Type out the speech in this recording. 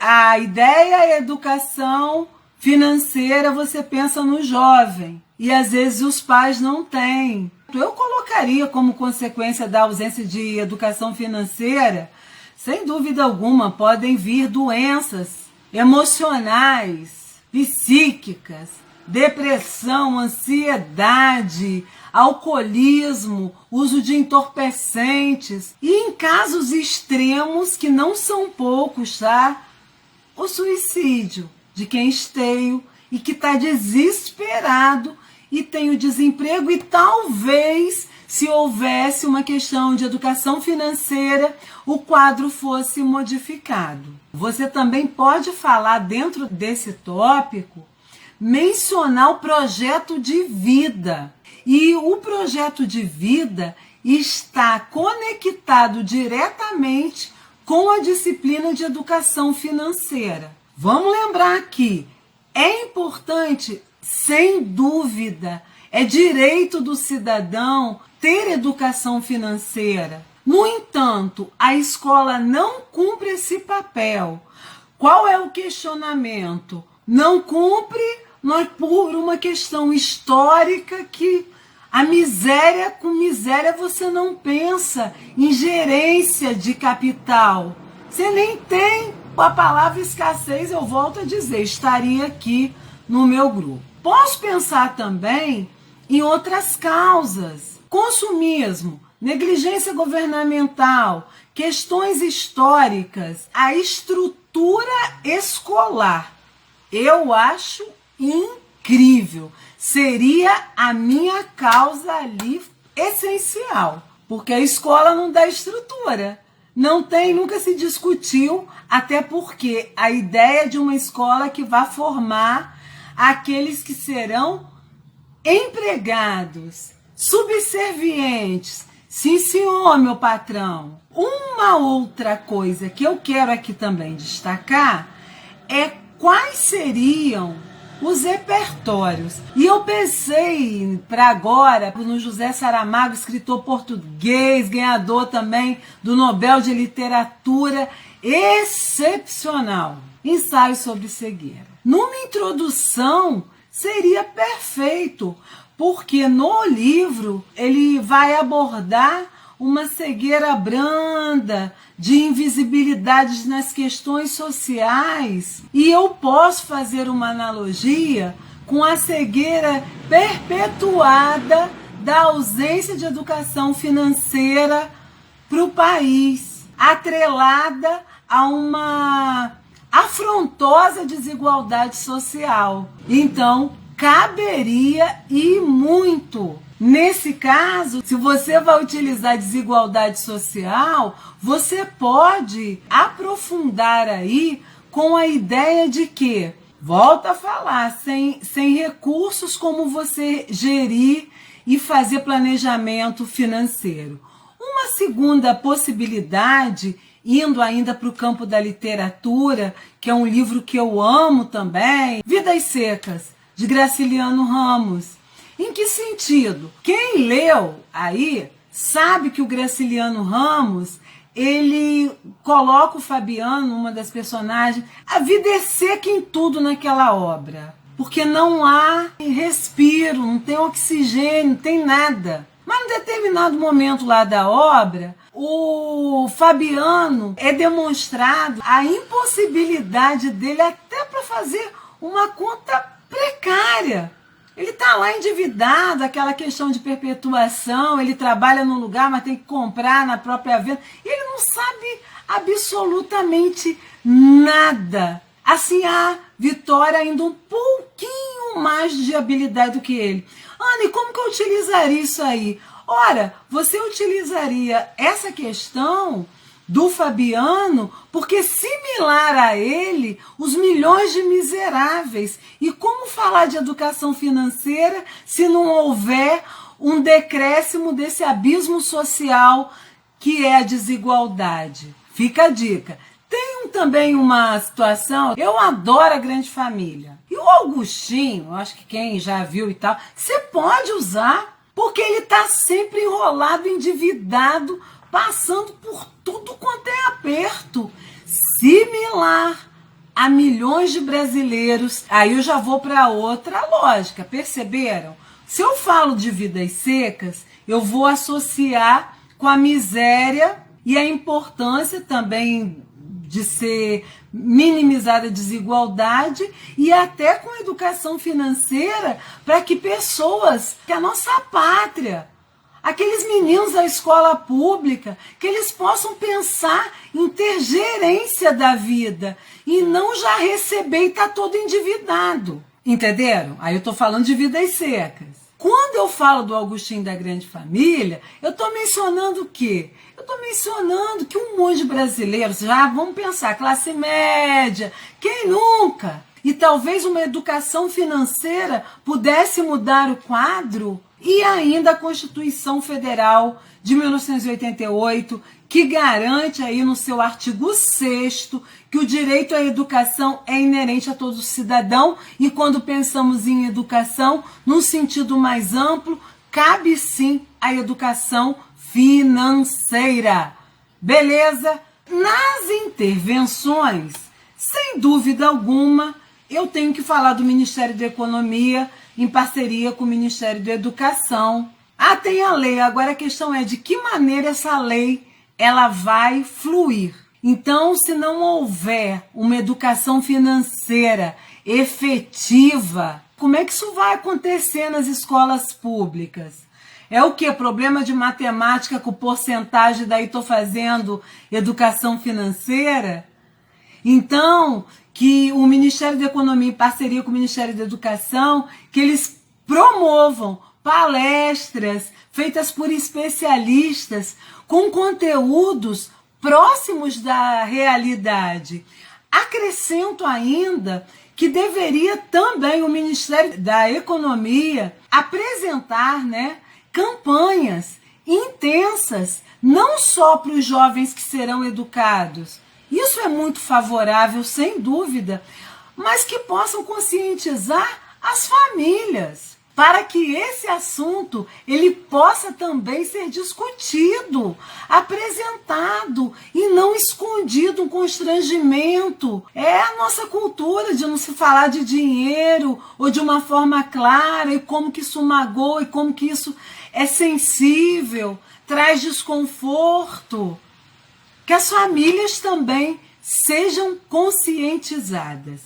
a ideia é educação financeira, você pensa no jovem. E às vezes os pais não têm. Eu colocaria como consequência da ausência de educação financeira, sem dúvida alguma, podem vir doenças emocionais, psíquicas, depressão, ansiedade, alcoolismo, uso de entorpecentes e, em casos extremos, que não são poucos, tá? O suicídio de quem esteio e que está desesperado e tem o desemprego, e talvez, se houvesse uma questão de educação financeira, o quadro fosse modificado. Você também pode falar dentro desse tópico, mencionar o projeto de vida. E o projeto de vida está conectado diretamente com a disciplina de educação financeira. Vamos lembrar aqui, é importante, sem dúvida, é direito do cidadão ter educação financeira. No entanto, a escola não cumpre esse papel. Qual é o questionamento? Não cumpre por uma questão histórica que a miséria, com miséria você não pensa em gerência de capital. Você nem tem a palavra escassez, eu volto a dizer, estaria aqui no meu grupo. Posso pensar também em outras causas. Consumismo, negligência governamental, questões históricas, a estrutura escolar. Eu acho incrível. Seria a minha causa ali essencial, porque a escola não dá estrutura. Não tem, nunca se discutiu, até porque a ideia de uma escola que vai formar aqueles que serão empregados, subservientes. Sim, senhor, meu patrão. Uma outra coisa que eu quero aqui também destacar é quais seriam os repertórios. E eu pensei para agora no José Saramago, escritor português, ganhador também do Nobel de Literatura, excepcional. Ensaio sobre cegueira. Numa introdução seria perfeito, porque no livro ele vai abordar uma cegueira branda, de invisibilidades nas questões sociais. E eu posso fazer uma analogia com a cegueira perpetuada da ausência de educação financeira para o país, atrelada a uma afrontosa desigualdade social. Então, caberia e muito. Nesse caso, se você vai utilizar desigualdade social, você pode aprofundar aí com a ideia de que, volto a falar, sem recursos, como você gerir e fazer planejamento financeiro. Uma segunda possibilidade, indo ainda para o campo da literatura, que é um livro que eu amo também, Vidas Secas, de Graciliano Ramos. Em que sentido? Quem leu aí sabe que o Graciliano Ramos, ele coloca o Fabiano, uma das personagens, a vida é seca em tudo naquela obra, porque não há respiro, não tem oxigênio, não tem nada. Mas em determinado momento lá da obra, o Fabiano é demonstrado a impossibilidade dele até para fazer uma conta precária. Ele está lá endividado, aquela questão de perpetuação, ele trabalha num lugar, mas tem que comprar na própria venda. E ele não sabe absolutamente nada. Assim, a Vitória ainda um pouquinho mais de habilidade do que ele. Ana, e como que eu utilizaria isso aí? Ora, você utilizaria essa questão do Fabiano, porque similar a ele, os milhões de miseráveis. E como falar de educação financeira se não houver um decréscimo desse abismo social que é a desigualdade? Fica a dica. Tem também uma situação, eu adoro a Grande Família. E o Augustinho, eu acho que quem já viu e tal, você pode usar, porque ele está sempre enrolado, endividado, passando por tudo quanto é aperto. Similar a milhões de brasileiros. Aí eu já vou para outra lógica, perceberam? Se eu falo de vidas secas, eu vou associar com a miséria e a importância também de ser minimizada a desigualdade e até com a educação financeira para que pessoas, que a nossa pátria, aqueles meninos da escola pública, que eles possam pensar em ter gerência da vida e não já receber e estar todo endividado. Entenderam? Aí eu estou falando de vidas secas. Quando eu falo do Augustinho da Grande Família, eu estou mencionando o quê? Eu estou mencionando que um monte de brasileiros, já vamos pensar, classe média, quem nunca? E talvez uma educação financeira pudesse mudar o quadro. E ainda a Constituição Federal de 1988, que garante aí no seu artigo 6º que o direito à educação é inerente a todo cidadão e quando pensamos em educação, num sentido mais amplo, cabe sim a educação financeira. Beleza? Nas intervenções, sem dúvida alguma, eu tenho que falar do Ministério da Economia em parceria com o Ministério da Educação. Ah, tem a lei, agora a questão é de que maneira essa lei ela vai fluir. Então, se não houver uma educação financeira efetiva, como é que isso vai acontecer nas escolas públicas? É o quê? Problema de matemática com porcentagem, daí estou fazendo educação financeira? Então, que o Ministério da Economia, em parceria com o Ministério da Educação, que eles promovam palestras feitas por especialistas com conteúdos próximos da realidade. Acrescento ainda que deveria também o Ministério da Economia apresentar, campanhas intensas, não só para os jovens que serão educados. Isso é muito favorável, sem dúvida, mas que possam conscientizar as famílias, para que esse assunto ele possa também ser discutido, apresentado e não escondido um constrangimento. É a nossa cultura de não se falar de dinheiro ou de uma forma clara e como que isso magoa e como que isso é sensível, traz desconforto. Que as famílias também sejam conscientizadas.